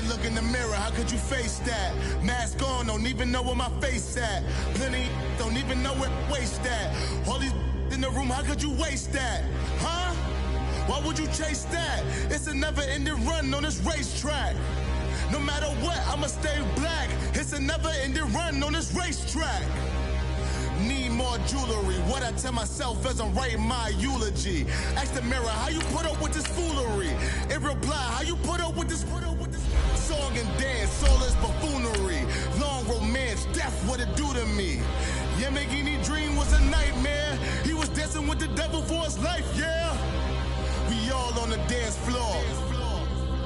look in the mirror, how could you face that? Mask on, don't even know where my face at. Plenty don't even know where waste at. All these in the room, how could you waste that? Huh? Why would you chase that? It's a never-ending run on this racetrack. No matter what, I'ma stay black. It's a never-ending run on this racetrack. Need more jewelry. What I tell myself as I'm writing my eulogy. Ask the mirror, how you put up with this foolery? It reply, how you put up with this song and dance, soulless buffoonery. Long romance, death, what it do to me? Yamagini dream was a nightmare. He was dancing with the devil for his life, yeah. We all on the dance floor.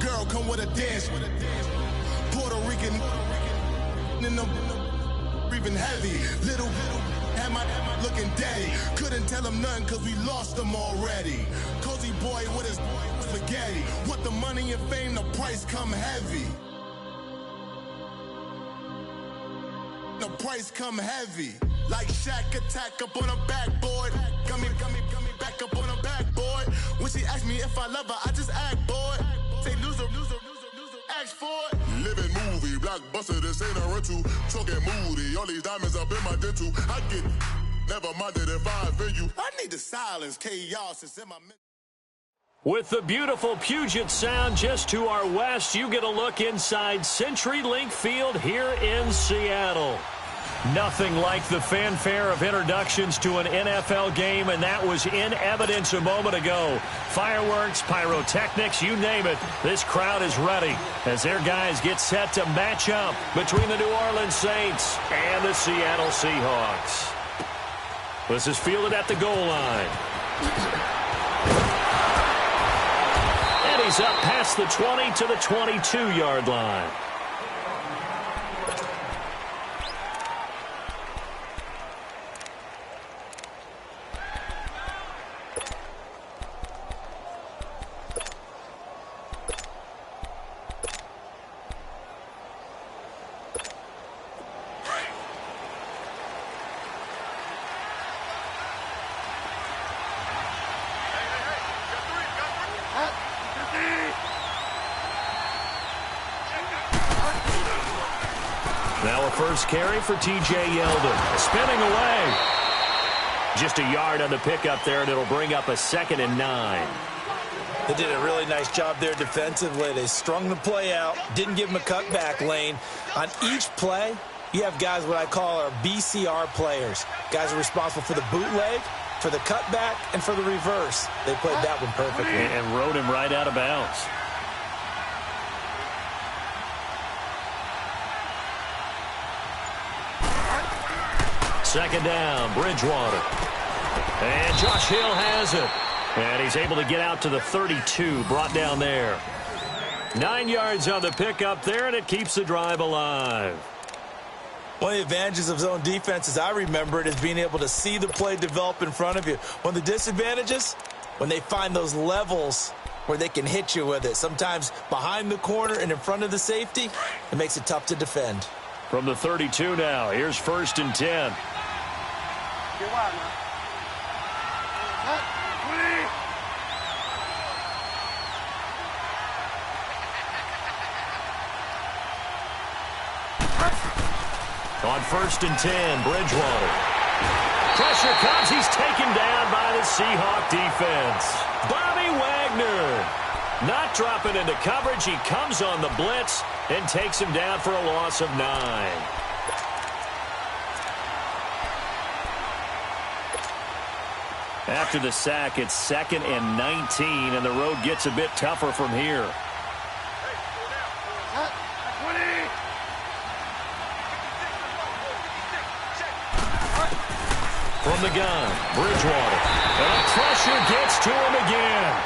Girl, come with a dance. Puerto Rican in them breathing heavy. Little am I looking daddy. Couldn't tell him nothing cause we lost him already. Cozy boy with his spaghetti. Want the money and fame, the price come heavy. The price come heavy. Like Shaq attack up on a backboard. Gummy, back up on a backboard. When she asked me if I love her, I just act bored. Say loser, ask for it. Living movie, blockbuster, this ain't a rental. Talking moody, all these diamonds up in my dental. I get never minded if I offend you. I need the silence, chaos is in my mental. With the beautiful Puget Sound just to our west, you get a look inside CenturyLink Field here in Seattle. Nothing like the fanfare of introductions to an NFL game, and that was in evidence a moment ago. Fireworks, pyrotechnics, you name it. This crowd is ready as their guys get set to match up between the New Orleans Saints and the Seattle Seahawks. This is fielded at the goal line. And he's up past the 20 to the 22-yard line. Now a first carry for T.J. Yeldon. Spinning away. Just a yard on the pickup there, and it'll bring up a 2nd and 9. They did a really nice job there defensively. They strung the play out, didn't give him a cutback lane. On each play, you have guys what I call our BCR players. Guys are responsible for the bootleg, for the cutback, and for the reverse. They played that one perfectly. And rode him right out of bounds. Second down, Bridgewater. And Josh Hill has it. And he's able to get out to the 32, brought down there. 9 yards on the pickup there, and it keeps the drive alive. One of the advantages of zone defense, as I remember it, is being able to see the play develop in front of you. One of the disadvantages, when they find those levels where they can hit you with it. Sometimes behind the corner and in front of the safety, it makes it tough to defend. From the 32 now, here's 1st and 10. On 1st and 10, Bridgewater. Pressure comes. He's taken down by the Seahawk defense. Bobby Wagner not dropping into coverage. He comes on the blitz and takes him down for a loss of 9. After the sack, it's 2nd and 19, and the road gets a bit tougher from here. From the gun, Bridgewater. And pressure gets to him again.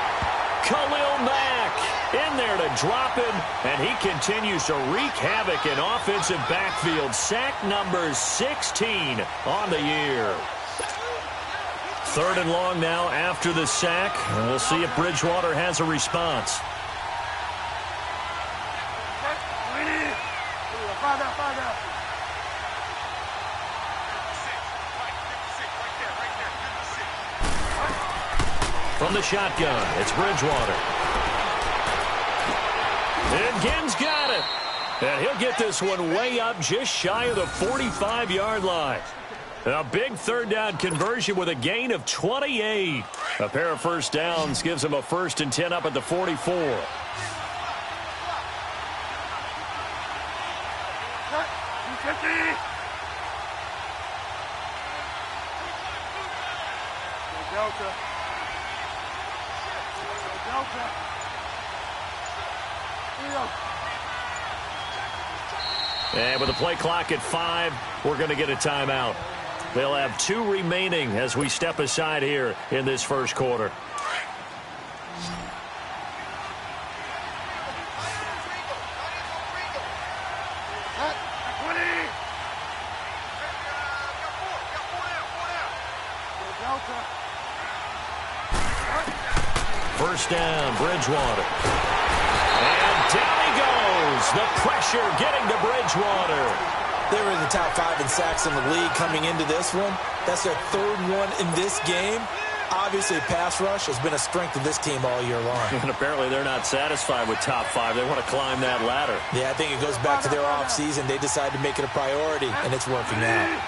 Khalil Mack in there to drop him, and he continues to wreak havoc in offensive backfield. Sack number 16 on the year. 3rd and long now after the sack. And we'll see if Bridgewater has a response. From the shotgun, it's Bridgewater. And Ginn's got it. And he'll get this one way up just shy of the 45-yard line. A big third down conversion with a gain of 28. A pair of first downs gives him a 1st and 10 up at the 44. And with the play clock at 5, we're going to get a timeout. They'll have 2 remaining as we step aside here in this first quarter. First down, Bridgewater. And down he goes. The pressure getting to Bridgewater. They were in the top 5 in sacks in the league coming into this one. That's their 3rd one in this game. Obviously, pass rush has been a strength of this team all year long. And apparently they're not satisfied with top 5. They want to climb that ladder. Yeah, I think it goes back to their offseason. They decided to make it a priority, and it's working out.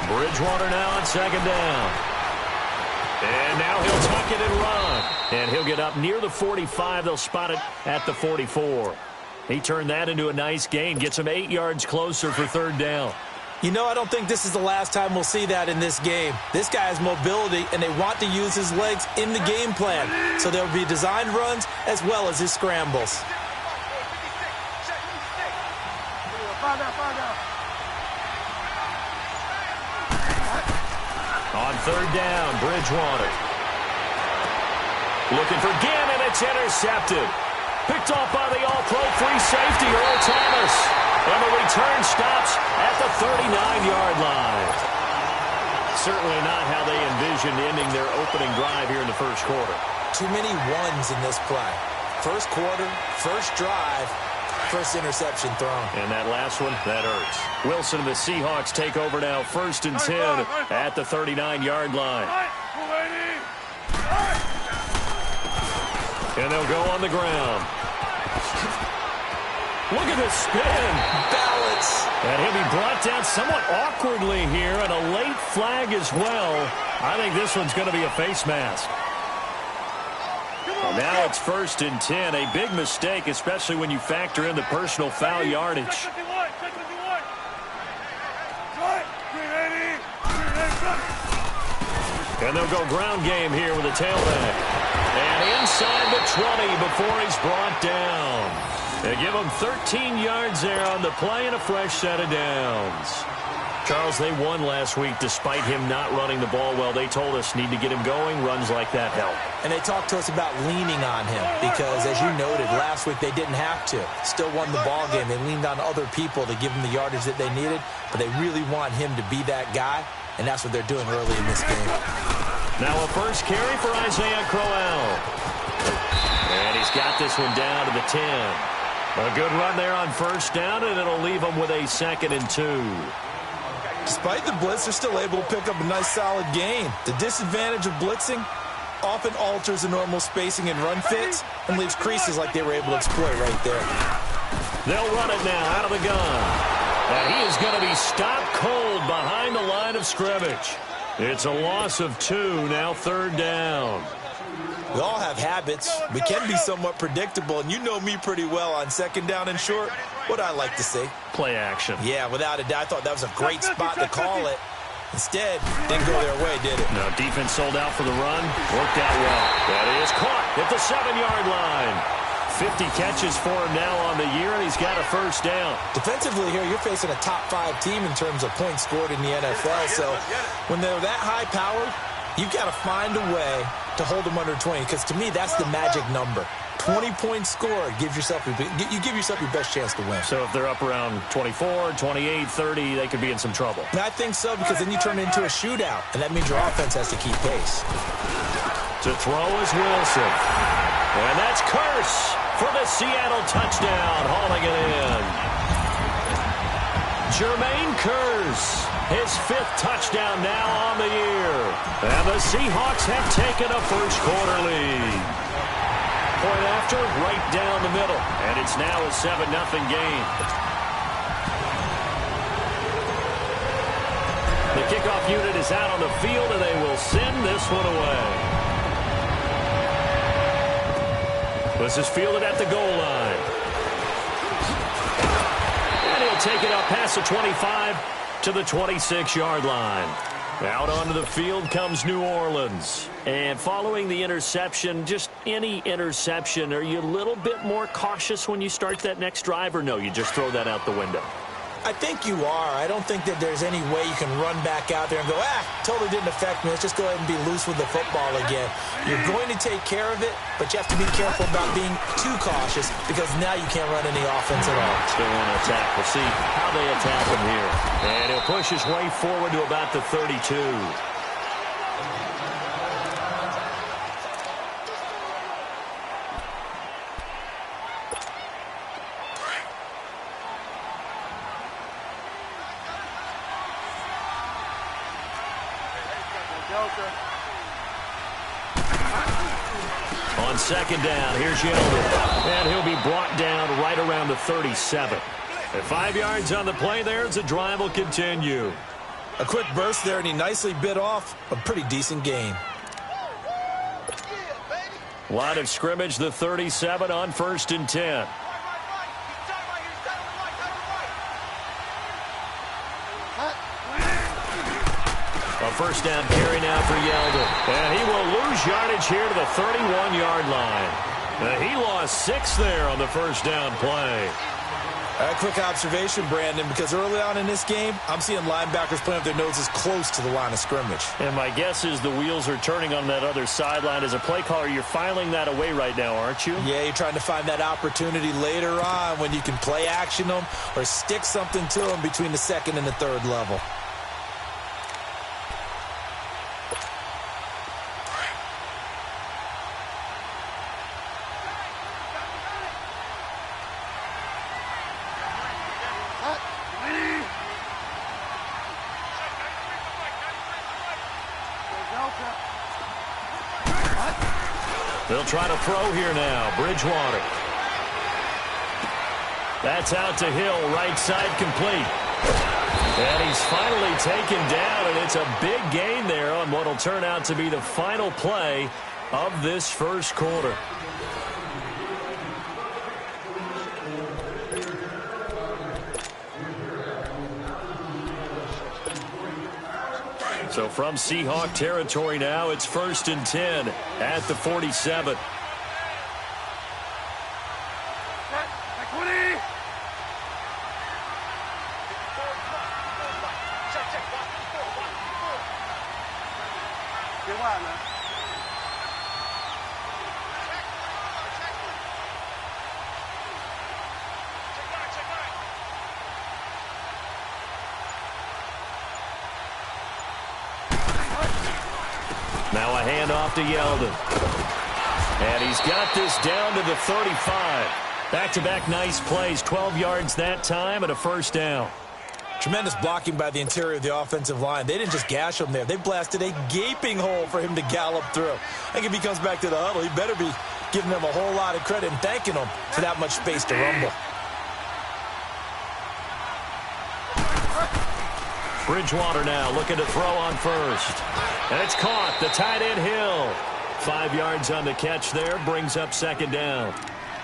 Bridgewater now on 2nd down. And now he'll tuck it and run. And he'll get up near the 45. They'll spot it at the 44. He turned that into a nice gain. Gets him 8 yards closer for 3rd down. You know, I don't think this is the last time we'll see that in this game. This guy has mobility, and they want to use his legs in the game plan. So there'll be designed runs as well as his scrambles. On 3rd down, Bridgewater. Looking for Gannon. It's intercepted. Picked off by the all-pro free safety, Earl Thomas. And the return stops at the 39-yard line. Certainly not how they envisioned ending their opening drive here in the first quarter. Too many ones in this play. First quarter, first drive, first interception thrown. And that last one, that hurts. Wilson and the Seahawks take over now, 1st and 10 at the 39-yard line. And they'll go on the ground. Look at the spin. Balance. And he'll be brought down somewhat awkwardly here, and a late flag as well. I think this one's going to be a face mask. Well, now it's 1st and 10. A big mistake, especially when you factor in the personal foul yardage. And they'll go ground game here with a tailback. And inside the 20 before he's brought down. They give him 13 yards there on the play and a fresh set of downs. Charles, they won last week despite him not running the ball well. They told us need to get him going. Runs like that help. And they talked to us about leaning on him because, as you noted, last week they didn't have to. Still won the ball game. They leaned on other people to give him the yardage that they needed, but they really want him to be that guy, and that's what they're doing early in this game. Now a first carry for Isaiah Crowell. And he's got this one down to the 10. A good run there on 1st down, and it'll leave him with a 2nd and 2. Despite the blitz, they're still able to pick up a nice solid gain. The disadvantage of blitzing often alters the normal spacing and run fits and leaves creases like they were able to exploit right there. They'll run it now out of the gun. And he is going to be stopped cold behind the line of scrimmage. It's a loss of 2, now 3rd down. We all have habits. We can be somewhat predictable, and you know me pretty well on 2nd down and short. What I like to see. Play action. Yeah, without a doubt. I thought that was a great spot to call it. Instead, didn't go their way, did it? No, defense sold out for the run. Worked out well. That is caught at the 7-yard line. 50 catches for him now on the year, and he's got a 1st down. Defensively here, you're facing a top 5 team in terms of points scored in the NFL. So when they're that high-powered, you've got to find a way to hold them under 20, because to me, that's the magic number. 20 points scored, you give yourself your best chance to win. So if they're up around 24, 28, 30, they could be in some trouble. And I think so, because then you turn it into a shootout, and that means your offense has to keep pace. To throw is Wilson. And that's Curse for the Seattle touchdown, hauling it in. Jermaine Kearse, his 5th touchdown now on the year. And the Seahawks have taken a first-quarter lead. Point after, right down the middle. And it's now a 7-0 game. The kickoff unit is out on the field, and they will send this one away. This is fielded at the goal line. And he'll take it up past the 25 to the 26-yard line. Out onto the field comes New Orleans. And following the interception, just any interception, are you a little bit more cautious when you start that next drive, or no, you just throw that out the window? I think you are. I don't think that there's any way you can run back out there and go, totally didn't affect me. Let's just go ahead and be loose with the football again. You're going to take care of it, but you have to be careful about being too cautious because now you can't run any offense at all. Still want to attack. We'll see how they attack him here. And he'll push his way forward to about the 32. On second down, here's Yeldon. And he'll be brought down right around the 37. And 5 yards on the play there as the drive will continue. A quick burst there, and he nicely bit off a pretty decent gain. Line of scrimmage, the 37 on 1st and 10. A first down carry now for Yeldon. And he will lose yardage here to the 31-yard line. He lost 6 there on the first down play. A quick observation, Brandon, because early on in this game, I'm seeing linebackers playing with their noses close to the line of scrimmage. And my guess is the wheels are turning on that other sideline. As a play caller, you're filing that away right now, aren't you? Yeah, you're trying to find that opportunity later on when you can play action them or stick something to them between the 2nd and the 3rd level. They'll try to throw here now. Bridgewater. That's out to Hill. Right side complete. And he's finally taken down, and it's a big gain there on what will turn out to be the final play of this first quarter. So from Seahawk territory now, it's 1st and 10 at the 47. Now a handoff to Yeldon. And he's got this down to the 35. Back-to-back nice plays. 12 yards that time and a first down. Tremendous blocking by the interior of the offensive line. They didn't just gash him there. They blasted a gaping hole for him to gallop through. I think if he comes back to the huddle, he better be giving them a whole lot of credit and thanking them for that much space to rumble. Bridgewater now looking to throw on first. And it's caught. The tight end Hill. 5 yards on the catch there. Brings up second down.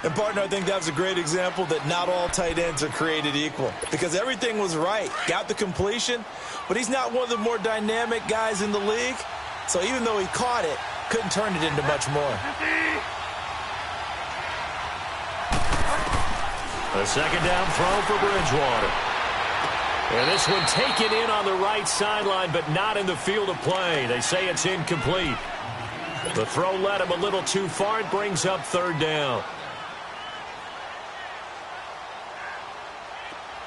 And, partner, I think that was a great example that not all tight ends are created equal. Because everything was right. Got the completion. But he's not one of the more dynamic guys in the league. So even though he caught it, couldn't turn it into much more. A second down throw for Bridgewater. And this one taken in on the right sideline, but not in the field of play. They say it's incomplete. The throw led him a little too far. It brings up third down.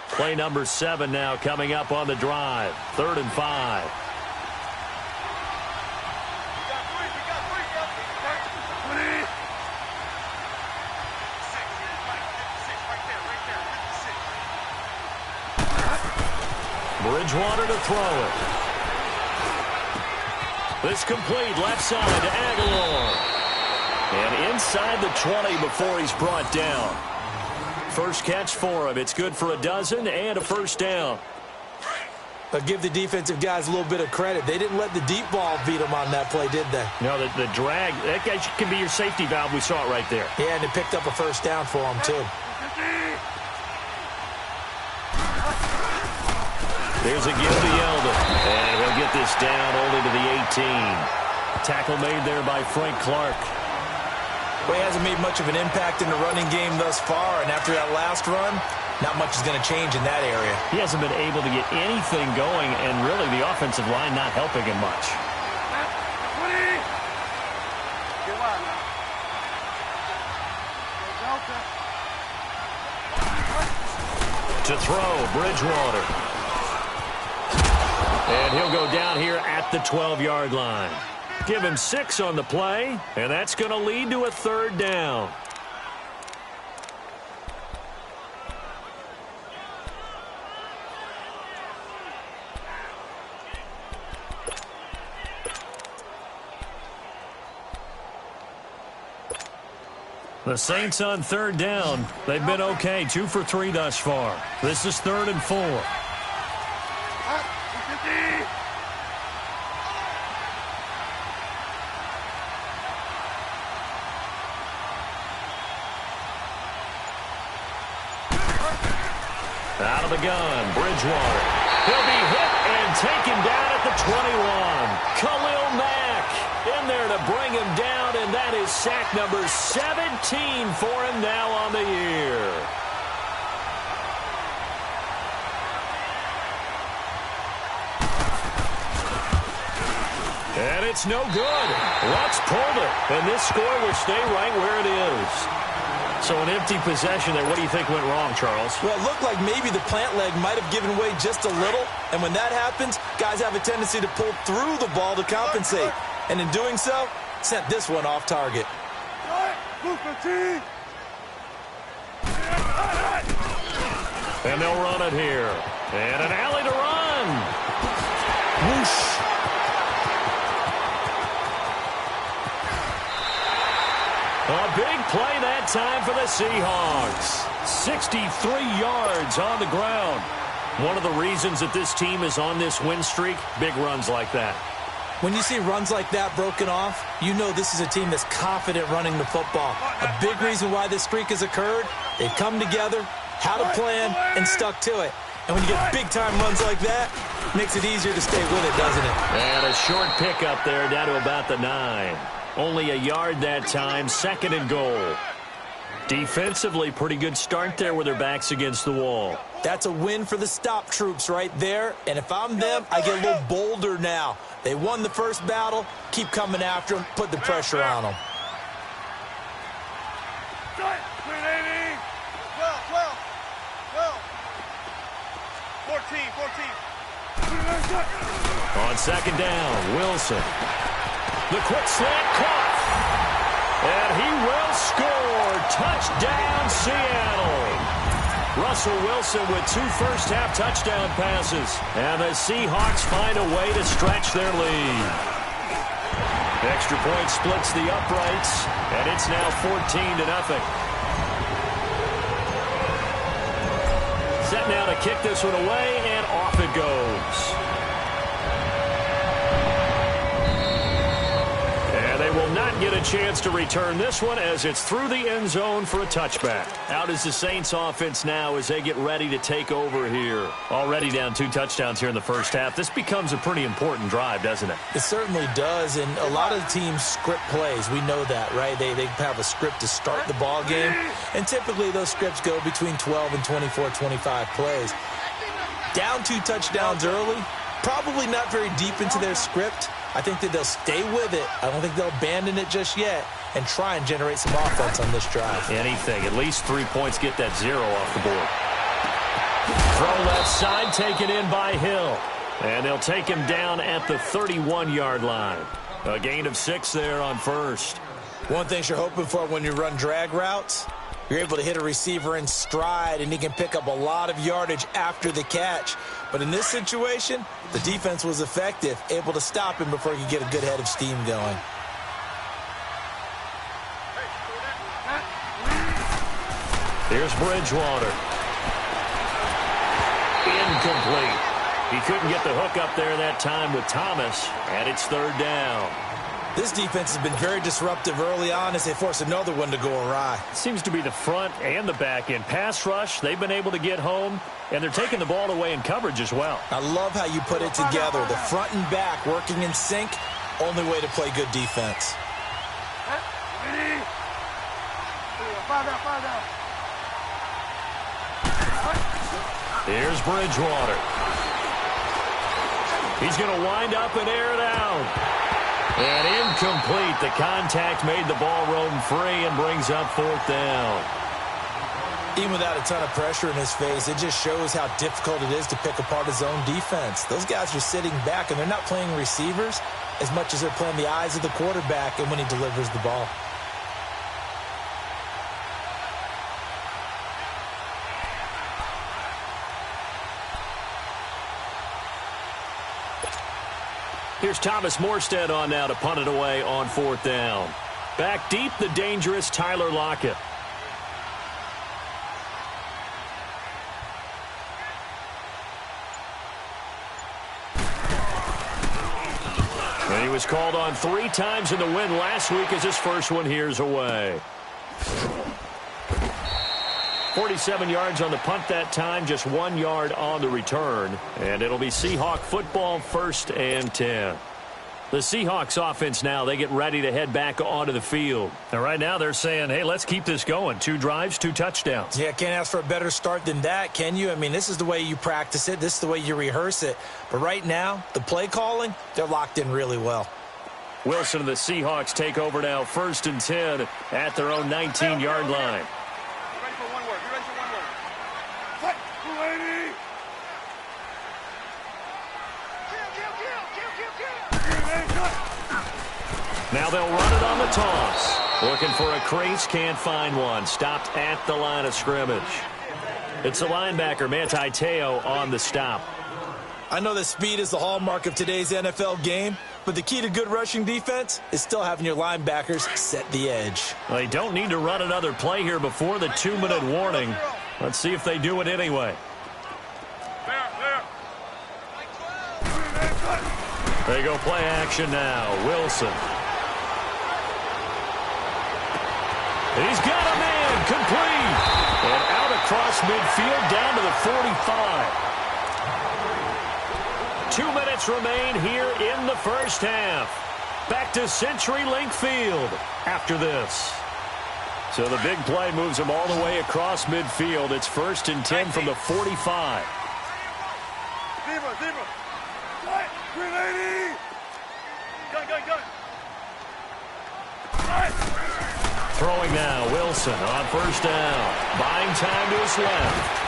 Play number 7 now coming up on the drive. 3rd and 5. Bridgewater to throw it. This complete left side to Aguilar. And inside the 20 before he's brought down. First catch for him. It's good for a dozen and a first down. I'll give the defensive guys a little bit of credit. They didn't let the deep ball beat them on that play, did they? No, the drag, that guy can be your safety valve. We saw it right there. Yeah, and it picked up a first down for him, too. There's a give to Yeldon. And he'll get this down only to the 18. Tackle made there by Frank Clark. Well, he hasn't made much of an impact in the running game thus far, and after that last run, not much is going to change in that area. He hasn't been able to get anything going, and really the offensive line not helping him much. To throw, Bridgewater. And he'll go down here at the 12-yard line. Give him 6 on the play, and that's going to lead to a third down. The Saints on third down. They've been okay, 2 for 3 thus far. This is 3rd and 4. Out of the gun, Bridgewater. He'll be hit and taken down at the 21. Khalil Mack in there to bring him down, and that is sack number 17 for him now on the year. And it's no good. Lutz pulled it, and this score will stay right where it is. So an empty possession there. What do you think went wrong, Charles? Well, it looked like maybe the plant leg might have given way just a little. And when that happens, guys have a tendency to pull through the ball to compensate. And in doing so, sent this one off target. And they'll run it here. And an alley to run. Whoosh. A big play that time for the Seahawks. 63 yards on the ground. One of the reasons that this team is on this win streak, big runs like that. When you see runs like that broken off, you know this is a team that's confident running the football. A big reason why this streak has occurred, they've come together, had a plan, and stuck to it. And when you get big-time runs like that, it makes it easier to stay with it, doesn't it? And a short pickup there down to about the 9. Only a yard that time, 2nd and goal. Defensively, pretty good start there with their backs against the wall. That's a win for the stop troops right there. And if I'm them, I get a little bolder now. They won the first battle. Keep coming after them. Put the pressure on them. 12. 14. On 2nd down, Wilson. The quick slant caught. And he will score. Touchdown, Seattle. Russell Wilson with 2 first-half touchdown passes. And the Seahawks find a way to stretch their lead. Extra point splits the uprights. And it's now 14-0. Set now to kick this one away, and off it goes. They will not get a chance to return this one as it's through the end zone for a touchback. Out is the Saints offense now as they get ready to take over here. Already down 2 touchdowns here in the first half. This becomes a pretty important drive, doesn't it? It certainly does, and a lot of teams script plays. We know that, right? They have a script to start the ball game, and typically those scripts go between 12 and 24, 25 plays. Down 2 touchdowns early, probably not very deep into their script. I think that they'll stay with it. I don't think they'll abandon it just yet and try and generate some offense on this drive. Anything. At least 3 points, get that 0 off the board. Throw left side, taken in by Hill. And they'll take him down at the 31-yard line. A gain of 6 there on first. One thing you're hoping for when you run drag routes, You're able to hit a receiver in stride, and he can pick up a lot of yardage after the catch. But in this situation, the defense was effective, able to stop him before he could get a good head of steam going. Here's Bridgewater. Incomplete. He couldn't get the hook up there that time with Thomas, and it's third down. This defense has been very disruptive early on as they force another one to go awry. Seems to be the front and the back end. Pass rush, they've been able to get home, and they're taking the ball away in coverage as well. I love how you put it together. The front and back working in sync, only way to play good defense. Here's Bridgewater. He's going to wind up and air it out. And incomplete. The contact made the ball roam free and brings up fourth down. Even without a ton of pressure in his face, it just shows how difficult it is to pick apart his own defense. Those guys are sitting back, and they're not playing receivers as much as they're playing the eyes of the quarterback and when he delivers the ball. Here's Thomas Morstead on now to punt it away on fourth down. Back deep, the dangerous Tyler Lockett. And he was called on 3 times in the win last week as his first one here's away. 47 yards on the punt that time, just 1 yard on the return. And it'll be Seahawk football, 1st and 10. The Seahawks offense now, they get ready to head back onto the field. And right now they're saying, hey, let's keep this going. 2 drives, 2 touchdowns. Yeah, can't ask for a better start than that, can you? I mean, this is the way you practice it. This is the way you rehearse it. But right now, the play calling, they're locked in really well. Wilson and the Seahawks take over now, 1st and 10 at their own 19-yard line. Now they'll run it on the toss. Looking for a crease, can't find one. Stopped at the line of scrimmage. It's the linebacker, Manti Te'o, on the stop. I know that speed is the hallmark of today's NFL game, but the key to good rushing defense is still having your linebackers set the edge. Well, they don't need to run another play here before the 2-minute warning. Let's see if they do it anyway. There you go, play action now. Wilson. He's got a man, complete. And out across midfield, down to the 45. 2 minutes remain here in the first half. Back to CenturyLink Field after this. So the big play moves them all the way across midfield. It's 1st and 10 from the 45. Throwing now, Wilson on 1st down. Buying time to his left.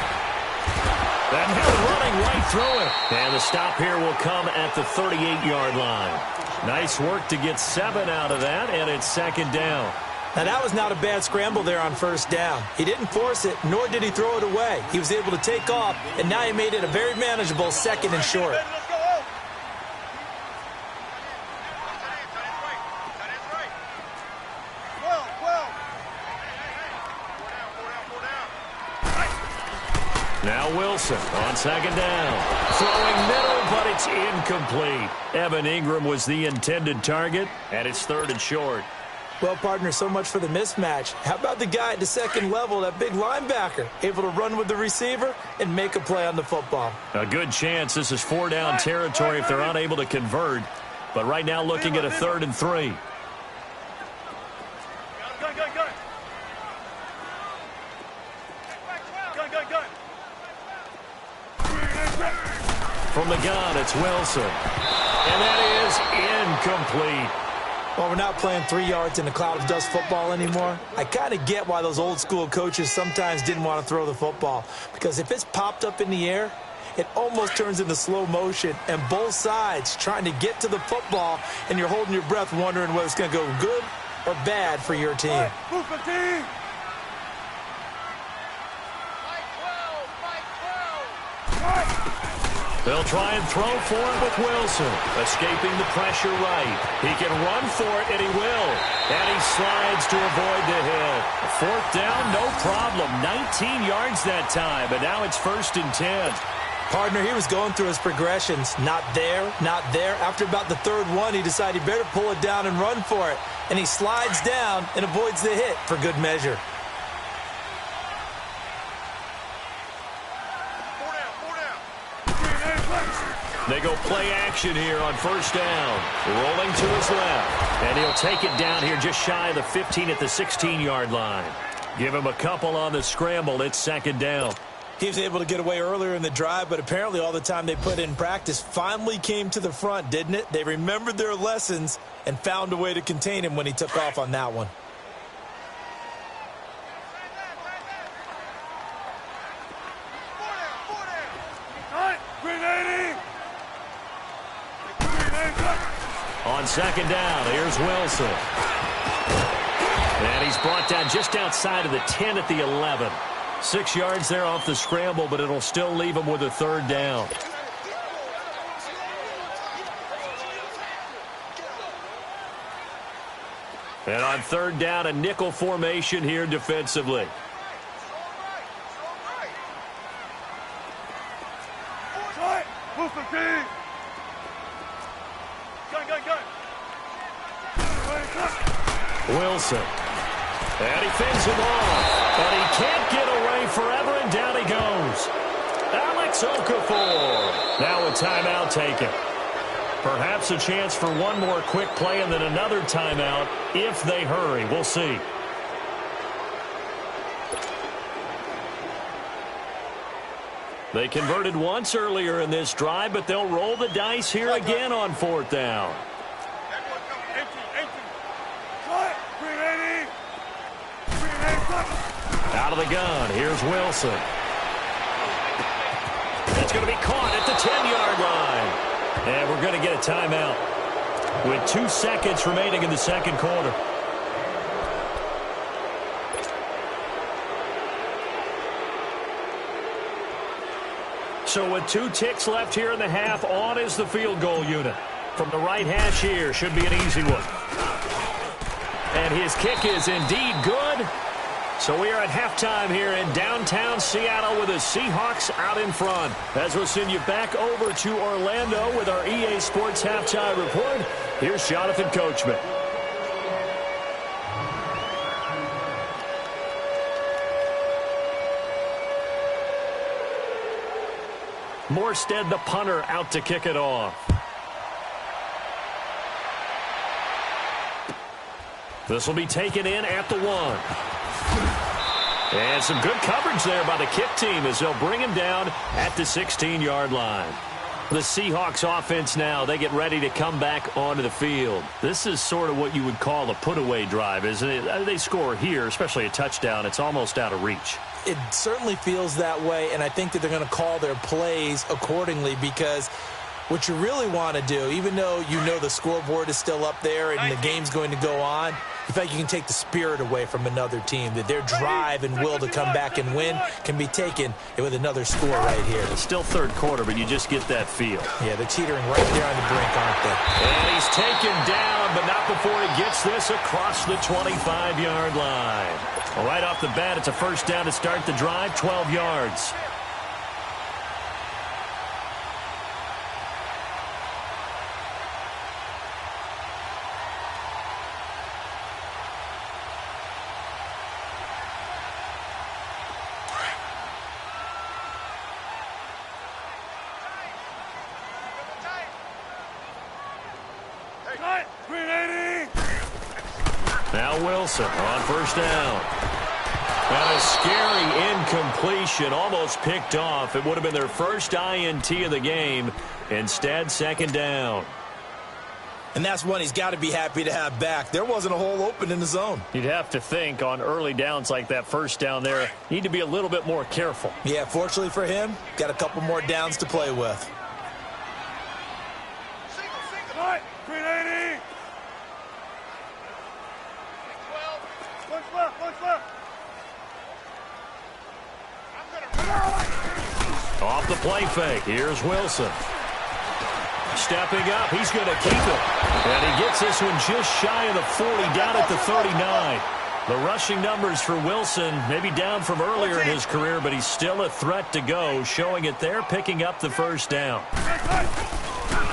And he's running right through it. And the stop here will come at the 38-yard line. Nice work to get 7 out of that, and it's 2nd down. Now, that was not a bad scramble there on 1st down. He didn't force it, nor did he throw it away. He was able to take off, and now he made it a very manageable 2nd and short. Now Wilson on 2nd down. Throwing middle, but it's incomplete. Evan Ingram was the intended target, and it's 3rd and short. Well, partner, so much for the mismatch. How about the guy at the 2nd level, that big linebacker, able to run with the receiver and make a play on the football? A good chance this is 4-down territory if they're unable to convert. But right now looking at a 3rd and 3. From the gun, it's Wilson. And that is incomplete. Well, we're not playing 3 yards in a cloud of dust football anymore. I kind of get why those old school coaches sometimes didn't want to throw the football. Because if it's popped up in the air, it almost turns into slow motion. And both sides trying to get to the football, and you're holding your breath wondering whether it's going to go good or bad for your team. They'll try and throw for it with Wilson. Escaping the pressure right. He can run for it, and he will. And he slides to avoid the hit. 4th down, no problem. 19 yards that time, and now it's 1st and 10. Partner, he was going through his progressions. Not there, not there. After about the 3rd one, he decided he better pull it down and run for it. And he slides down and avoids the hit for good measure. They go play action here on 1st down. Rolling to his left. And he'll take it down here just shy of the 15 at the 16-yard line. Give him a couple on the scramble. It's 2nd down. He was able to get away earlier in the drive, but apparently all the time they put in practice finally came to the front, didn't it? They remembered their lessons and found a way to contain him when he took off on that one. On 2nd down, here's Wilson. And he's brought down just outside of the 10 at the 11. 6 yards there off the scramble, but it'll still leave him with a 3rd down. And on 3rd down, a nickel formation here defensively. Wilson. And he fends him off. But he can't get away forever, and down he goes. Alex Okafor. Now a timeout taken. Perhaps a chance for one more quick play and then another timeout if they hurry. We'll see. They converted once earlier in this drive, but they'll roll the dice here again on 4th down. Out of the gun, here's Wilson. It's going to be caught at the 10-yard line. And we're going to get a timeout with 2 seconds remaining in the 2nd quarter. So with 2 ticks left here in the half, on is the field goal unit. From the right hash here, should be an easy one. And his kick is indeed good. So we are at halftime here in downtown Seattle with the Seahawks out in front. As we'll send you back over to Orlando with our EA Sports Halftime Report, here's Jonathan Coachman. Morstead, the punter, out to kick it off. This will be taken in at the 1. And some good coverage there by the kick team as they'll bring him down at the 16-yard line. The Seahawks offense now, they get ready to come back onto the field. This is sort of what you would call a put-away drive, isn't it? They score here, especially a touchdown. It's almost out of reach. It certainly feels that way, and I think that they're going to call their plays accordingly because what you really want to do, even though you know the scoreboard is still up there and the game's going to go on, in fact, you can take the spirit away from another team, that their drive and will to come back and win can be taken with another score right here. It's still 3rd quarter, but you just get that feel. Yeah, they're teetering right there on the brink, aren't they? And he's taken down, but not before he gets this across the 25-yard line. Well, right off the bat, it's a 1st down to start the drive, 12 yards. Now Wilson on 1st down. And a scary incompletion, almost picked off. It would have been their first INT of the game. Instead, 2nd down. And that's one he's got to be happy to have back. There wasn't a hole open in the zone. You'd have to think on early downs like that 1st down there, need to be a little bit more careful. Yeah, fortunately for him, got a couple more downs to play with. Off the play fake. Here's Wilson. Stepping up, he's going to keep it. And he gets this one just shy of the 40, down at the 39. The rushing numbers for Wilson, maybe down from earlier in his career, but he's still a threat to go, showing it there, picking up the first down.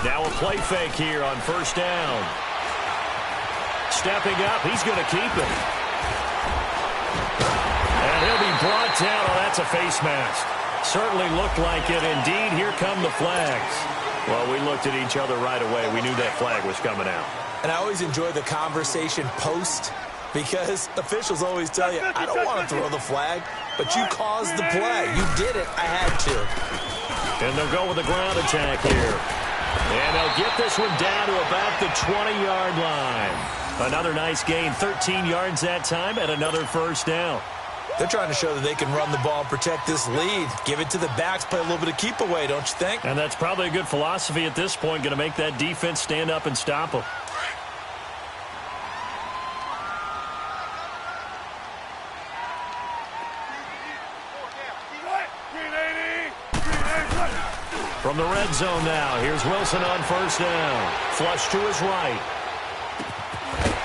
Now a play fake here on first down. Stepping up, he's going to keep it. And he'll be brought down. Oh, that's a face mask. Certainly looked like it. Indeed, here come the flags. Well, we looked at each other right away. We knew that flag was coming out. And I always enjoy the conversation post, because officials always tell you, I don't want to throw the flag, but you caused the play. You did it. I had to. And they'll go with the ground attack here. And they'll get this one down to about the 20-yard line. Another nice gain, 13 yards that time, and another first down. They're trying to show that they can run the ball and protect this lead. Give it to the backs, play a little bit of keep away, don't you think? And that's probably a good philosophy at this point, going to make that defense stand up and stop them. From the red zone now, here's Wilson on first down. Flush to his right.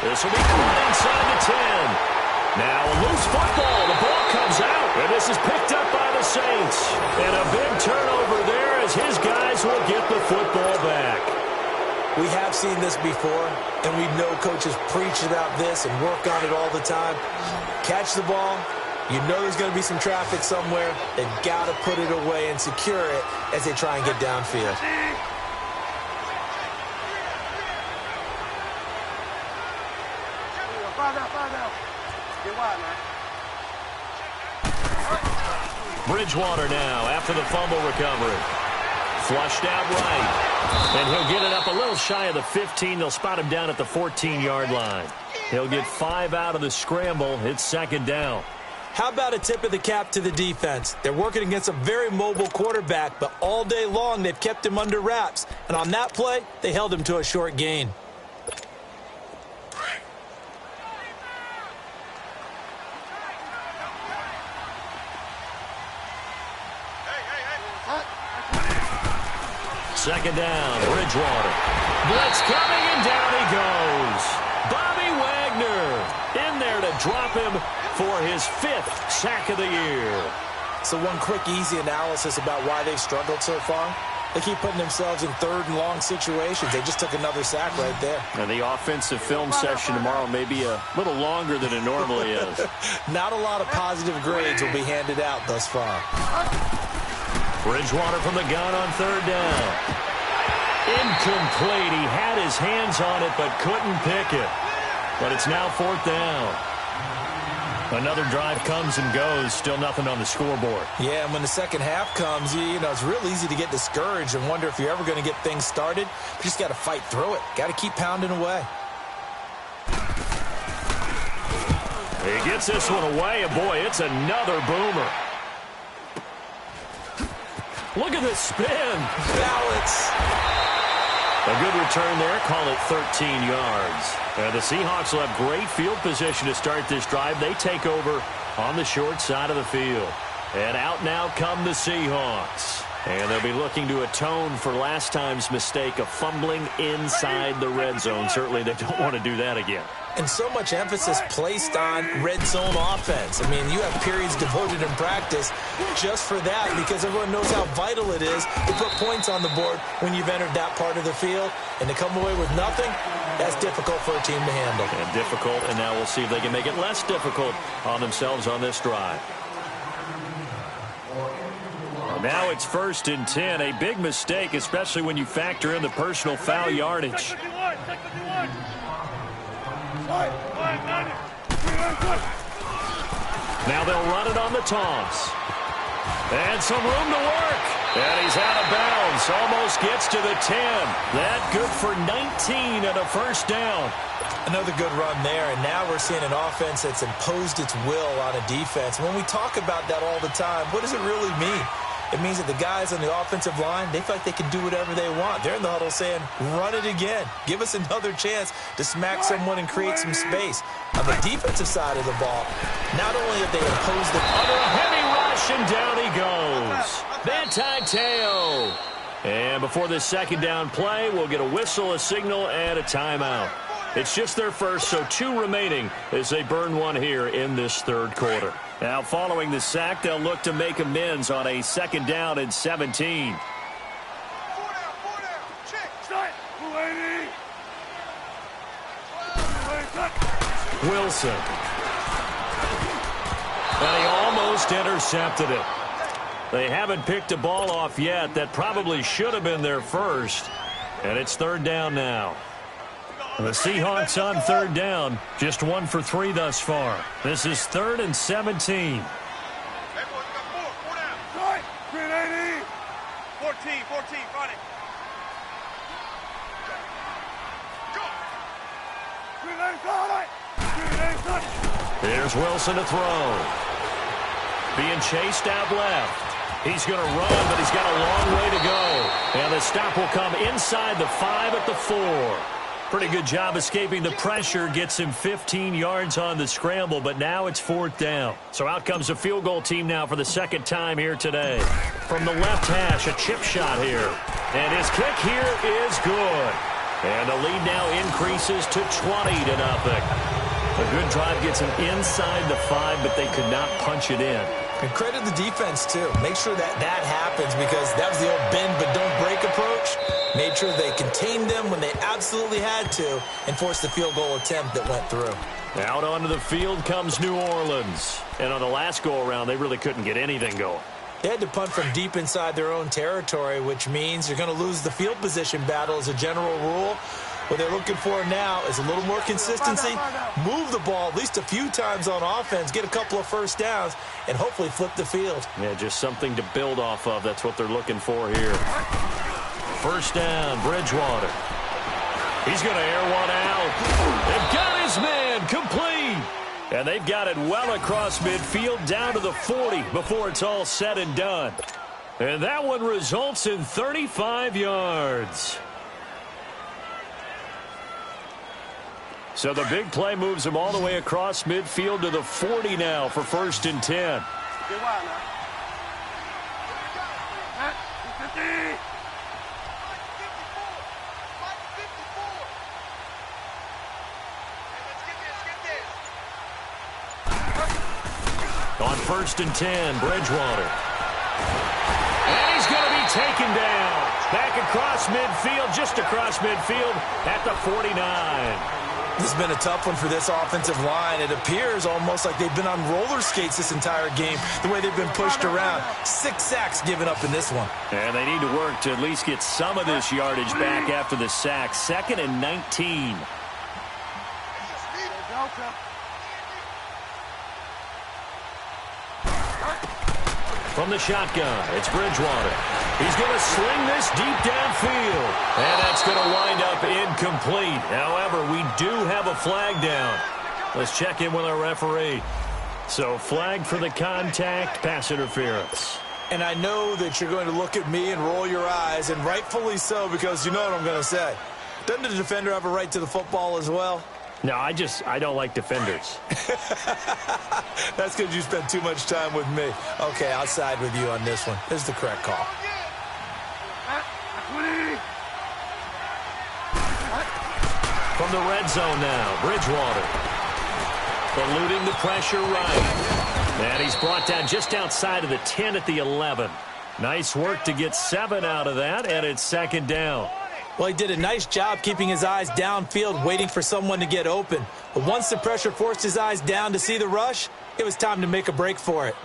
This will be caught inside the 10. Now a loose football. The ball comes out, and this is picked up by the Saints. And a big turnover there as his guys will get the football back. We have seen this before, and we know coaches preach about this and work on it all the time. Catch the ball. You know there's going to be some traffic somewhere. They've got to put it away and secure it as they try and get downfield. Bridgewater now after the fumble recovery. Flushed out right. And he'll get it up a little shy of the 15. They'll spot him down at the 14-yard line. He'll get 5 out of the scramble. It's second down. How about a tip of the cap to the defense? They're working against a very mobile quarterback, but all day long they've kept him under wraps. And on that play, they held him to a short gain. Second down, Bridgewater. Blitz coming, and down he goes. Bobby Wagner in there to drop him for his 5th sack of the year. So one quick, easy analysis about why they've struggled so far. They keep putting themselves in third and long situations. They just took another sack right there. And the offensive film session tomorrow may be a little longer than it normally is. Not a lot of positive grades will be handed out thus far. Bridgewater from the gun on third down. Incomplete. He had his hands on it but couldn't pick it. But it's now fourth down. Another drive comes and goes. Still nothing on the scoreboard. Yeah, and when the second half comes, you know, it's real easy to get discouraged and wonder if you're ever going to get things started. You just got to fight through it. Got to keep pounding away. He gets this one away, and boy, it's another boomer. Look at this spin. Balance. A good return there. Call it 13 yards. The Seahawks will have great field position to start this drive. They take over on the short side of the field. And out now come the Seahawks. And they'll be looking to atone for last time's mistake of fumbling inside the red zone. Certainly they don't want to do that again. And so much emphasis placed on red zone offense. I mean, you have periods devoted in practice just for that because everyone knows how vital it is to put points on the board when you've entered that part of the field. And to come away with nothing, that's difficult for a team to handle. And difficult, and now we'll see if they can make it less difficult on themselves on this drive. Now it's 1st and 10. A big mistake, especially when you factor in the personal foul yardage. Now they'll run it on the toss. And some room to work. And he's out of bounds. Almost gets to the 10. That good for 19 and a first down. Another good run there, and now we're seeing an offense that's imposed its will on a defense. When we talk about that all the time, what does it really mean? It means that the guys on the offensive line, they feel like they can do whatever they want. They're in the huddle saying, run it again. Give us another chance to smack someone and create some space. On the defensive side of the ball, not only have they imposed it under a heavy rush, pitch, and down he goes. Manti-Te'o. And before this second down play, we'll get a whistle, a signal, and a timeout. It's just their first, so 2 remaining as they burn one here in this third quarter. Now, following the sack, they'll look to make amends on a second down and 17. Wilson. And he almost intercepted it. They haven't picked a ball off yet. That probably should have been their first. And it's third down now. The Seahawks on third down, just 1 for 3 thus far. This is 3rd and 17. 14, run it. Here's Wilson to throw. Being chased out left. He's going to run, but he's got a long way to go. And the stop will come inside the 5 at the 4. Pretty good job escaping the pressure. Gets him 15 yards on the scramble, but now it's 4th down. So out comes the field goal team now for the second time here today. From the left hash, a chip shot here. And his kick here is good. And the lead now increases to 20-0. A good drive gets him inside the 5, but they could not punch it in. And credit the defense, too. Make sure that happens, because that was the old bend but don't break approach. Made sure they contained them when they absolutely had to and forced the field goal attempt that went through. Out onto the field comes New Orleans. And on the last go-around, they really couldn't get anything going. They had to punt from deep inside their own territory, which means you're going to lose the field position battle as a general rule. What they're looking for now is a little more consistency, move the ball at least a few times on offense, get a couple of first downs, and hopefully flip the field. Yeah, just something to build off of. That's what they're looking for here. First down, Bridgewater. He's going to air one out. They've got his man complete. And they've got it well across midfield down to the 40 before it's all said and done. And that one results in 35 yards. So the big play moves him all the way across midfield to the 40 now for 1st and 10. On 1st and 10, Bridgewater. And he's going to be taken down. Back across midfield, just across midfield at the 49. This has been a tough one for this offensive line. It appears almost like they've been on roller skates this entire game, the way they've been pushed around. 6 sacks given up in this one. And they need to work to at least get some of this yardage back after the sack. 2nd and 19. From the shotgun, it's Bridgewater. He's going to sling this deep downfield. And that's going to wind up incomplete. However, we do have a flag down. Let's check in with our referee. So, flag for the contact, pass interference. And I know that you're going to look at me and roll your eyes, and rightfully so, because you know what I'm going to say. Doesn't the defender have a right to the football as well? No, I don't like defenders. That's because you spend too much time with me. Okay, I'll side with you on this one. This is the correct call. From the red zone now, Bridgewater. Eluding the pressure right. And he's brought down just outside of the 10 at the 11. Nice work to get 7 out of that, and it's 2nd down. Well, he did a nice job keeping his eyes downfield, waiting for someone to get open. But once the pressure forced his eyes down to see the rush, it was time to make a break for it.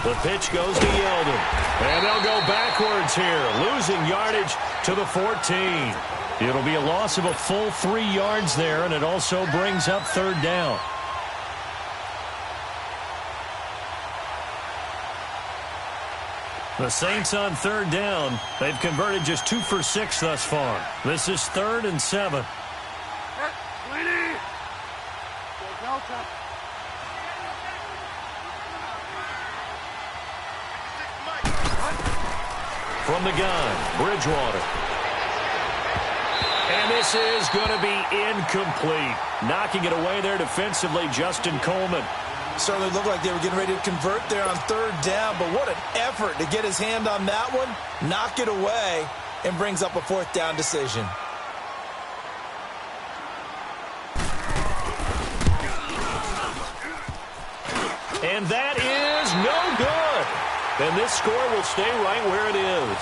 The pitch goes to Yeldon. And they'll go backwards here, losing yardage to the 14. It'll be a loss of a full 3 yards there, and it also brings up 3rd down. The Saints on 3rd down. They've converted just 2 for 6 thus far. This is 3rd and 7. From the gun, Bridgewater. And this is going to be incomplete. Knocking it away there defensively, Justin Coleman. Certainly looked like they were getting ready to convert there on third down, but what an effort to get his hand on that one, knock it away, and brings up a fourth down decision. And that is no good. And this score will stay right where it is.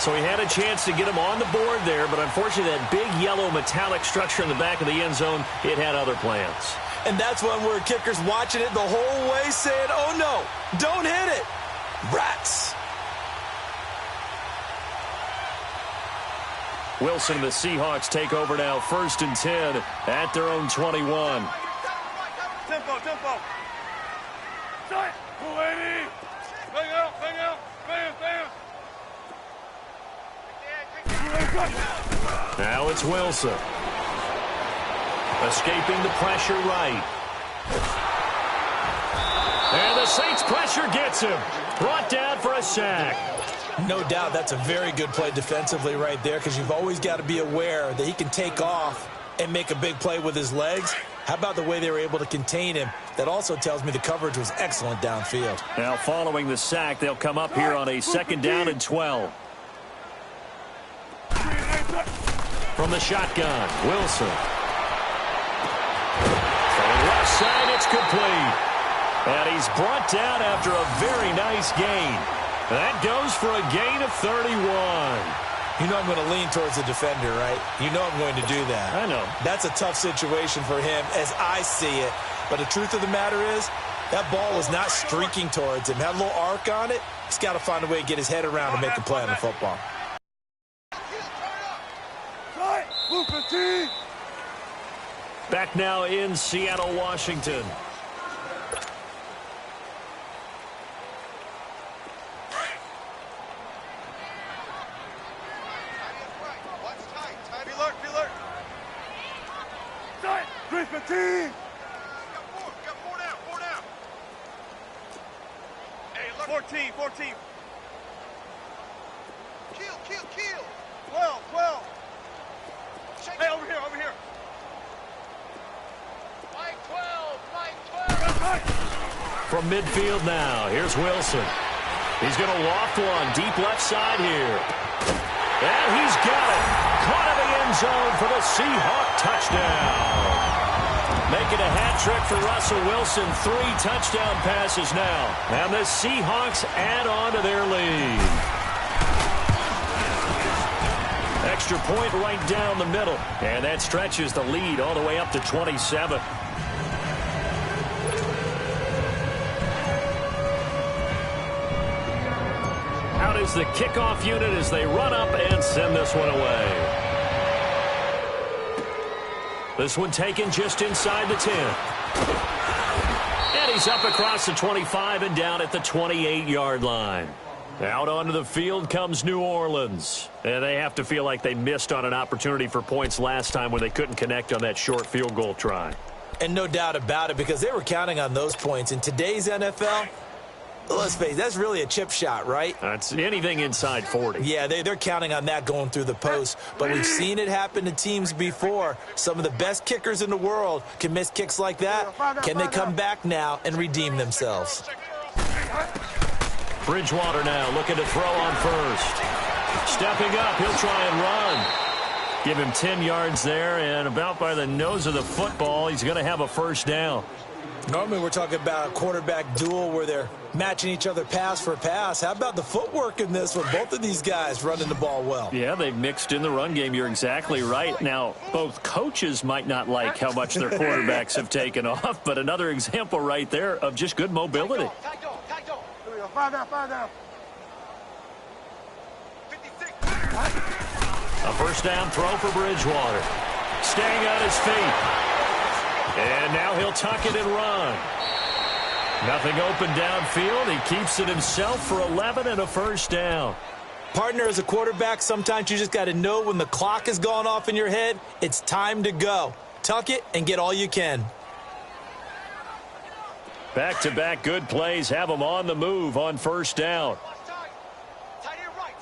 So he had a chance to get him on the board there, but unfortunately that big yellow metallic structure in the back of the end zone, it had other plans. And that's one where kickers watching it the whole way saying, oh no, don't hit it. Rats. Wilson and the Seahawks take over now, 1st and 10 at their own 21. Tempo, tempo. Start. Bang out, bang out. Bam, bam. Now it's Wilson. Escaping the pressure right. And the Saints pressure gets him. Brought down for a sack. No doubt that's a very good play defensively right there, because you've always got to be aware that he can take off and make a big play with his legs. How about the way they were able to contain him? That also tells me the coverage was excellent downfield. Now following the sack, they'll come up here on a 2nd down and 12. From the shotgun, Wilson. From the left side, it's complete. And he's brought down after a very nice gain. That goes for a gain of 31. You know I'm going to lean towards the defender, right? You know I'm going to do that. I know. That's a tough situation for him as I see it. But the truth of the matter is, that ball was not streaking towards him. Had a little arc on it. He's got to find a way to get his head around and make a play on the football. Back now in Seattle, Washington. Be alert, be alert. 315. Got four down. Hey, look. 14. Kill. 12. Hey, over here. Mike 12. From midfield now, here's Wilson. He's going to loft one deep left side here. And he's got it. Caught in the end zone for the Seahawk touchdown. Making a hat trick for Russell Wilson. 3 touchdown passes now. And the Seahawks add on to their lead. Extra point right down the middle. And that stretches the lead all the way up to 27. Out is the kickoff unit as they run up and send this one away. This one taken just inside the 10. And he's up across the 25 and down at the 28-yard line. Out onto the field comes New Orleans. And they have to feel like they missed on an opportunity for points last time when they couldn't connect on that short field goal try. And no doubt about it, because they were counting on those points. In today's NFL, let's face it, that's really a chip shot, right? That's anything inside 40. Yeah, they're counting on that going through the post. But we've seen it happen to teams before. Some of the best kickers in the world can miss kicks like that. Can they come back now and redeem themselves? Bridgewater now looking to throw on first. Stepping up, he'll try and run. Give him 10 yards there, and about by the nose of the football, he's going to have a first down. Normally we're talking about a quarterback duel where they're matching each other pass for pass. How about the footwork in this one? Both of these guys running the ball well. Yeah, they've mixed in the run game. You're exactly right. Now, both coaches might not like how much their quarterbacks have taken off, but another example right there of just good mobility. Five down. 56. A first down throw for Bridgewater. Staying on his feet. And now he'll tuck it and run. Nothing open downfield. He keeps it himself for 11 and a first down. Partner, as a quarterback, sometimes you just got to know when the clock has gone off in your head, it's time to go. Tuck it and get all you can. Back-to-back good plays have them on the move on first down. Tight end right.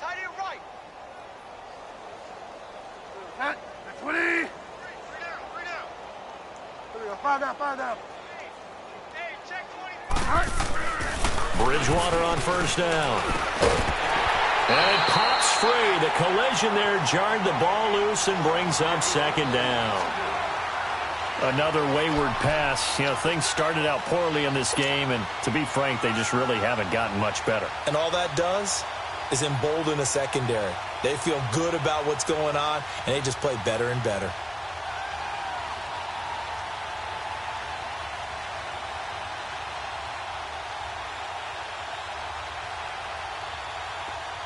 Five down. Hey, check 20. Bridgewater on first down. And it pops free. The collision there jarred the ball loose and brings up second down. Another wayward pass. You know, things started out poorly in this game, and to be frank, they just really haven't gotten much better. And all that does is embolden the secondary. They feel good about what's going on, and they just play better and better.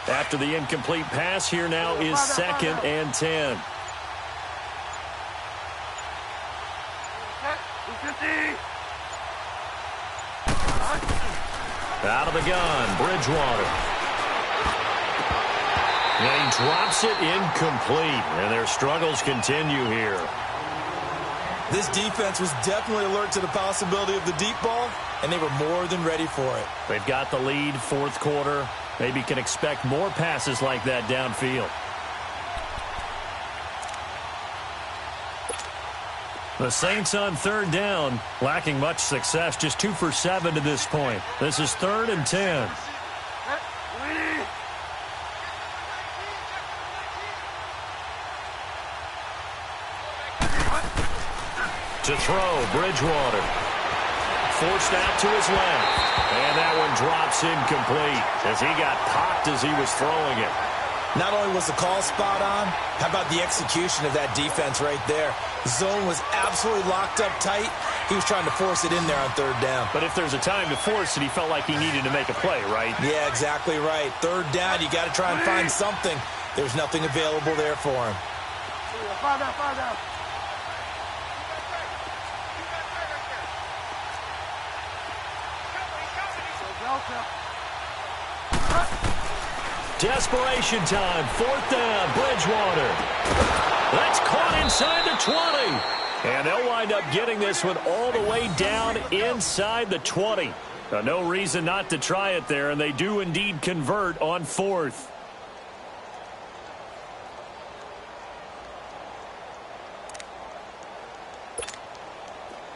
After the incomplete pass, here now is 2nd and 10. Out of the gun, Bridgewater. And he drops it incomplete, and their struggles continue here. This defense was definitely alert to the possibility of the deep ball, and they were more than ready for it. They've got the lead, fourth quarter. Maybe can expect more passes like that downfield. The Saints on third down, lacking much success, just 2 for 7 to this point. This is 3rd and 10. To throw, Bridgewater. Forced out to his left. And that one drops incomplete as he got popped as he was throwing it. Not only was the call spot on, how about the execution of that defense right there? Zone was absolutely locked up tight. He was trying to force it in there on third down. But if there's a time to force it, he felt like he needed to make a play, right? Yeah, exactly right. Third down, you got to try and find something. There's nothing available there for him. Five down. Desperation time, 4th down, Bridgewater. That's caught inside the 20. And they'll wind up getting this one all the way down inside the 20. No reason not to try it there, and they do indeed convert on 4th.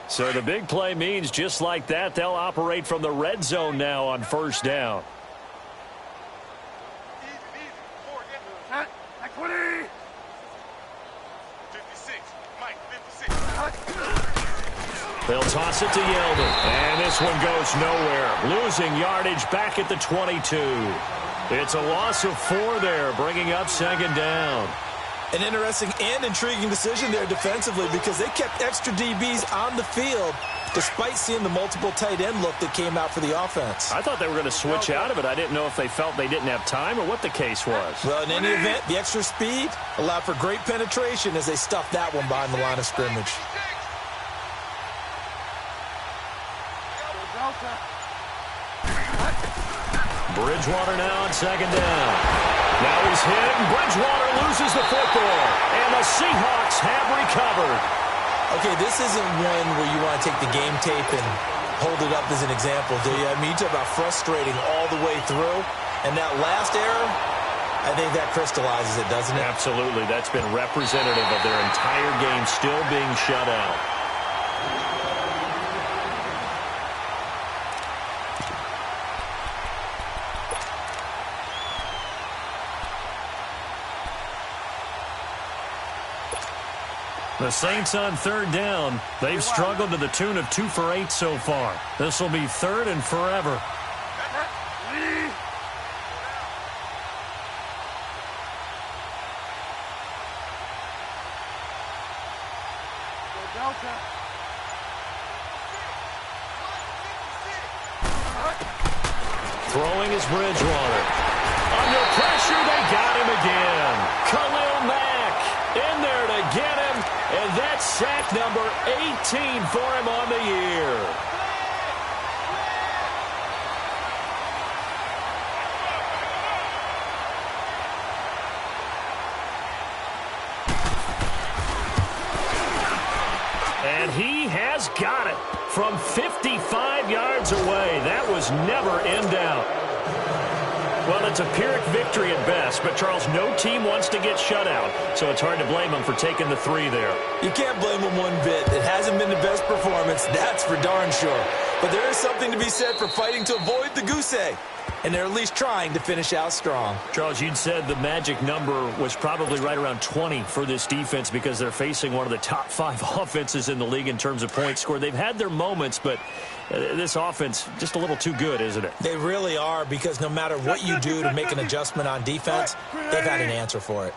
So the big play means just like that, they'll operate from the red zone now on first down. They'll toss it to Yeldon. And this one goes nowhere. Losing yardage back at the 22. It's a loss of 4 there, bringing up second down. An interesting and intriguing decision there defensively because they kept extra DBs on the field despite seeing the multiple tight end look that came out for the offense. I thought they were going to switch out of it. I didn't know if they felt they didn't have time or what the case was. Well, in any event, the extra speed allowed for great penetration as they stuffed that one behind the line of scrimmage. Bridgewater now on second down. Now he's hit, and Bridgewater loses the football. And the Seahawks have recovered. Okay, this isn't one where you want to take the game tape and hold it up as an example, do you? I mean, you talk about frustrating all the way through. And that last error, I think that crystallizes it, doesn't it? Absolutely. That's been representative of their entire game still being shut out. The Saints on third down. They've struggled to the tune of 2 for 8 so far. This will be 3rd and forever. Throwing is Bridgewater. Under pressure, they got him again. Khalil Mack in there to get him. And that's sack number 18 for him on the year. And he has got it from 55 yards away. That was never in doubt. Well, it's a Pyrrhic victory at best, but, Charles, no team wants to get shut out, so it's hard to blame them for taking the 3 there. You can't blame them one bit. It hasn't been the best performance, that's for darn sure. But there is something to be said for fighting to avoid the goose egg, and they're at least trying to finish out strong. Charles, you'd said the magic number was probably right around 20 for this defense because they're facing one of the top 5 offenses in the league in terms of points scored. They've had their moments, but this offense just a little too good, isn't it? They really are, because no matter what you do to make an adjustment on defense, they've had an answer for it.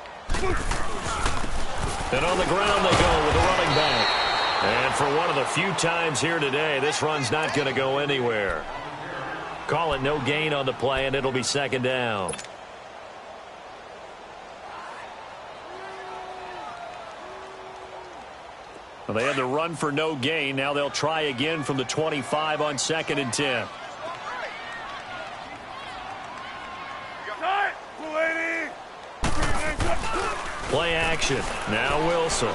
And on the ground they go with a running back. And for one of the few times here today, this run's not going to go anywhere. Call it no gain on the play, and it'll be 2nd down. Well, they had the run for no gain. Now they'll try again from the 25 on 2nd and 10. Play action. Now Wilson.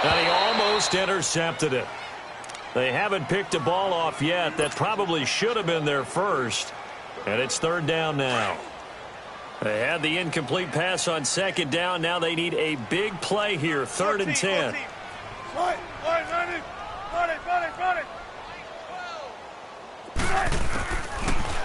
And he almost intercepted it. They haven't picked a ball off yet. That probably should have been their first. And it's 3rd down now. They had the incomplete pass on 2nd down. Now they need a big play here. 3rd and 10.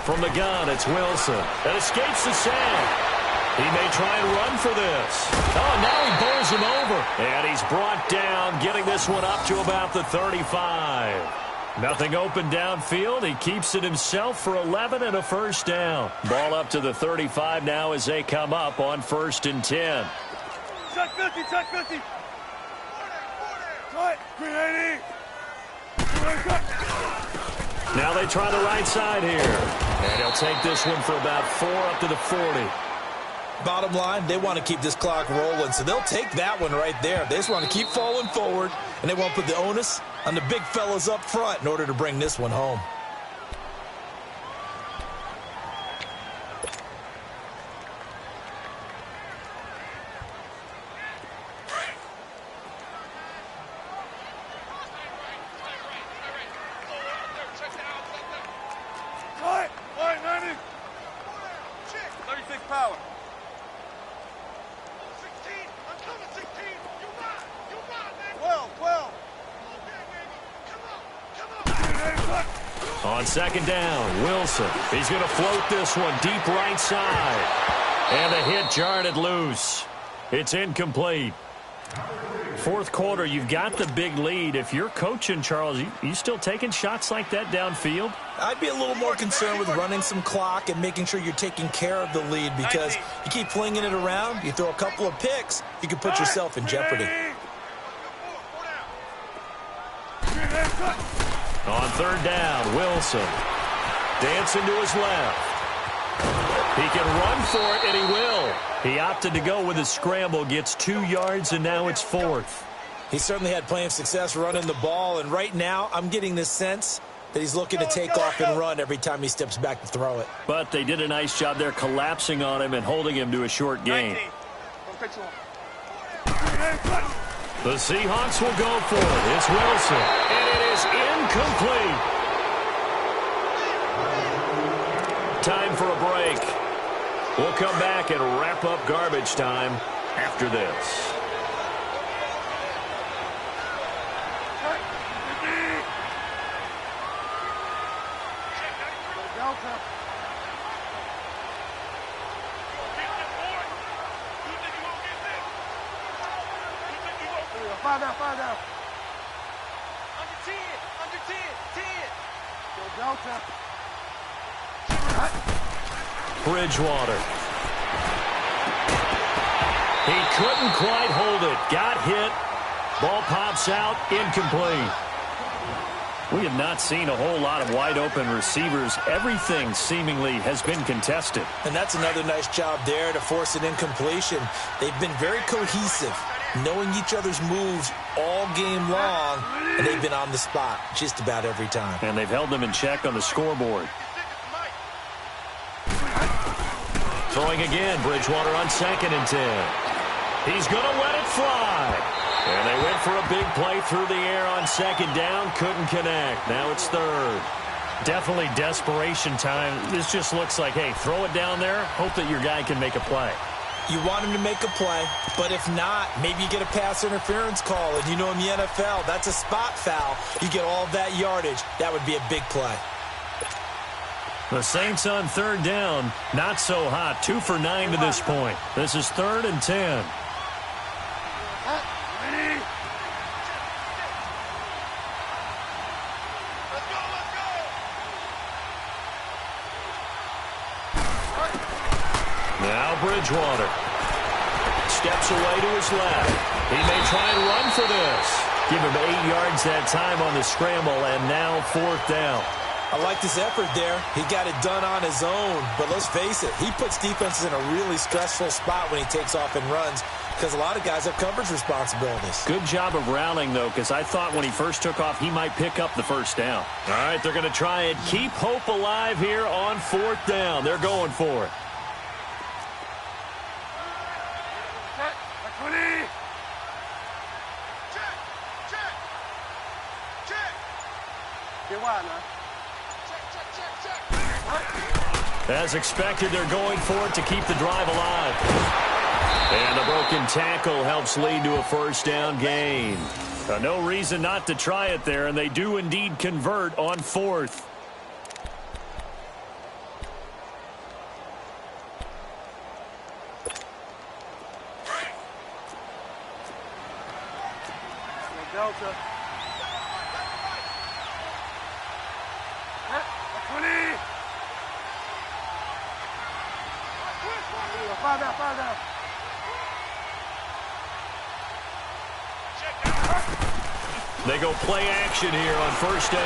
From the gun, it's Wilson. That escapes the sack. He may try and run for this. Oh, now he bowls him over. And he's brought down, getting this one up to about the 35. Nothing open downfield. He keeps it himself for 11 and a 1st down. Ball up to the 35 now as they come up on 1st and 10. Check 50, check 50. Now they try the right side here. And he'll take this one for about 4 up to the 40. Bottom line, they want to keep this clock rolling, so they'll take that one right there. They just want to keep falling forward, and they won't put the onus on the big fellas up front in order to bring this one home. On 2nd down, Wilson. He's going to float this one deep right side. And the hit jarred it loose. It's incomplete. 4th quarter, you've got the big lead. If you're coaching, Charles, you still taking shots like that downfield? I'd be a little more concerned with running some clock and making sure you're taking care of the lead, because you keep flinging it around, you throw a couple of picks, you can put yourself in jeopardy. On 3rd down, Wilson. Dancing to his left. He can run for it, and he will. He opted to go with a scramble, gets 2 yards, and now it's 4th. He certainly had plenty of success running the ball, and right now I'm getting this sense that he's looking to take off and run every time he steps back to throw it. But they did a nice job there collapsing on him and holding him to a short gain. The Seahawks will go for it. It's Wilson, and it is incomplete. Time for a break. We'll come back and wrap up garbage time after this. Find out. Under 10, 10. Go Delta. Bridgewater. He couldn't quite hold it. Got hit. Ball pops out. Incomplete. We have not seen a whole lot of wide-open receivers. Everything seemingly has been contested. And that's another nice job there to force an incompletion. They've been very cohesive, knowing each other's moves all game long, and they've been on the spot just about every time. And they've held them in check on the scoreboard. Throwing again, Bridgewater on 2nd and 10. He's going to let it fly. And they went for a big play through the air on 2nd down. Couldn't connect. Now it's 3rd. Definitely desperation time. This just looks like, hey, throw it down there, hope that your guy can make a play. You want him to make a play, but if not, maybe you get a pass interference call. And you know in the NFL, that's a spot foul. You get all that yardage. That would be a big play. The Saints on third down, not so hot. 2 for 9 to this point. This is 3rd and 10. Now Bridgewater steps away to his left. He may try and run for this. Give him 8 yards that time on the scramble, and now 4th down. I like this effort there. He got it done on his own. But let's face it, he puts defenses in a really stressful spot when he takes off and runs because a lot of guys have coverage responsibilities. Good job of rallying, though, because I thought when he first took off, he might pick up the first down. All right, they're going to try and keep hope alive here on 4th down. They're going for it. As expected, they're going for it to keep the drive alive. And a broken tackle helps lead to a first down gain. No reason not to try it there, and they do indeed convert on 4th. Delta. They go play action here on first down.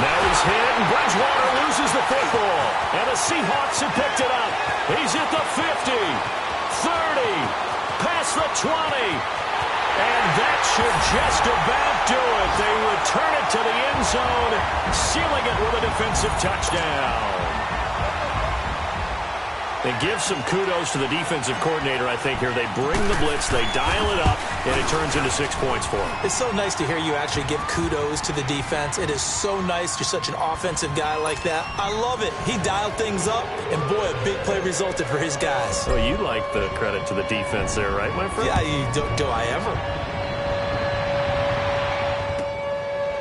Now he's hit, and Bridgewater loses the football. And the Seahawks have picked it up. He's at the 50, 30, past the 20. And that should just about do it. They return it to the end zone, sealing it with a defensive touchdown. And give some kudos to the defensive coordinator, I think, here. They bring the blitz, they dial it up, and it turns into 6 points for them. It's so nice to hear you actually give kudos to the defense. It is so nice. You're such an offensive guy like that. I love it. He dialed things up, and boy, a big play resulted for his guys. Well, you like the credit to the defense there, right, my friend? Yeah, do I ever?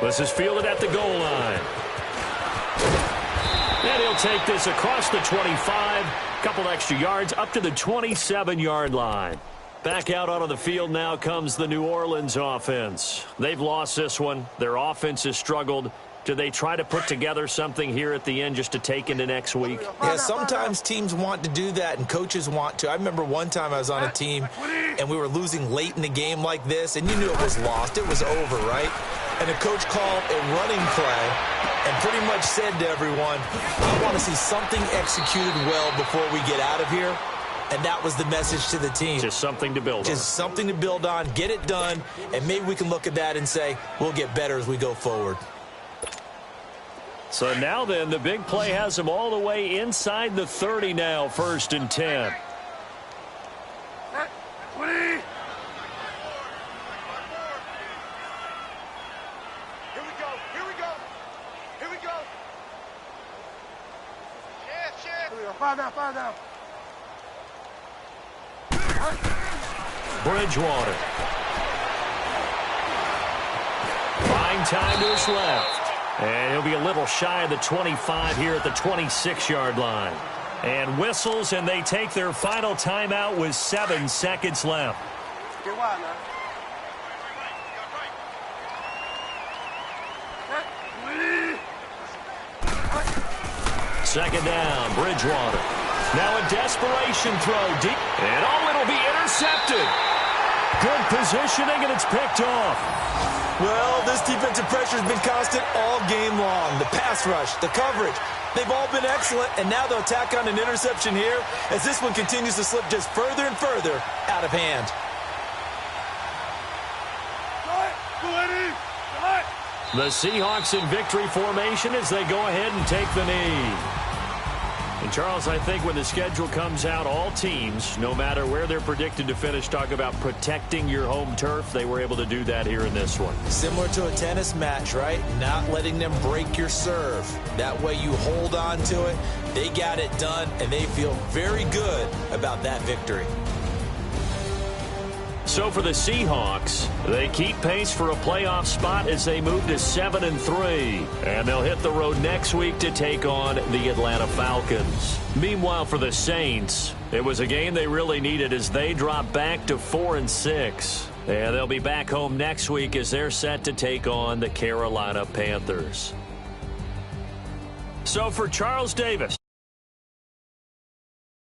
This is fielded at the goal line. And he'll take this across the 25. Couple extra yards up to the 27-yard line. Back out onto the field now comes the New Orleans offense. They've lost this one. Their offense has struggled. Do they try to put together something here at the end just to take into next week? Yeah, sometimes teams want to do that and coaches want to. I remember one time I was on a team and we were losing late in the game like this, and you knew it was lost. It was over, right? And the coach called a running play and pretty much said to everyone, I want to see something executed well before we get out of here. And that was the message to the team. Just something to build on. Just something to build on, get it done, and maybe we can look at that and say, we'll get better as we go forward. So now then, the big play has them all the way inside the 30 now, 1st and 10. 20. Here we go. Here we go. Here we go. Here we go. 5 down. 5 down. Bridgewater. Buying time to his left. And he'll be a little shy of the 25 here at the 26-yard line. And whistles, and they take their final timeout with 7 seconds left. Get wide now. Second down, Bridgewater. Now a desperation throw deep. And it'll be intercepted. Good positioning, and it's picked off. Well, this defensive pressure has been constant all game long. The pass rush, the coverage, they've all been excellent, and now they'll tack on an interception here as this one continues to slip just further and further out of hand. The Seahawks in victory formation as they go ahead and take the knee. And Charles, I think when the schedule comes out, all teams, no matter where they're predicted to finish, talk about protecting your home turf. They were able to do that here in this one. Similar to a tennis match, right? Not letting them break your serve. That way you hold on to it. They got it done, and they feel very good about that victory. So for the Seahawks, they keep pace for a playoff spot as they move to 7-3. And they'll hit the road next week to take on the Atlanta Falcons. Meanwhile, for the Saints, it was a game they really needed as they drop back to 4-6. And they'll be back home next week as they're set to take on the Carolina Panthers. So for Charles Davis,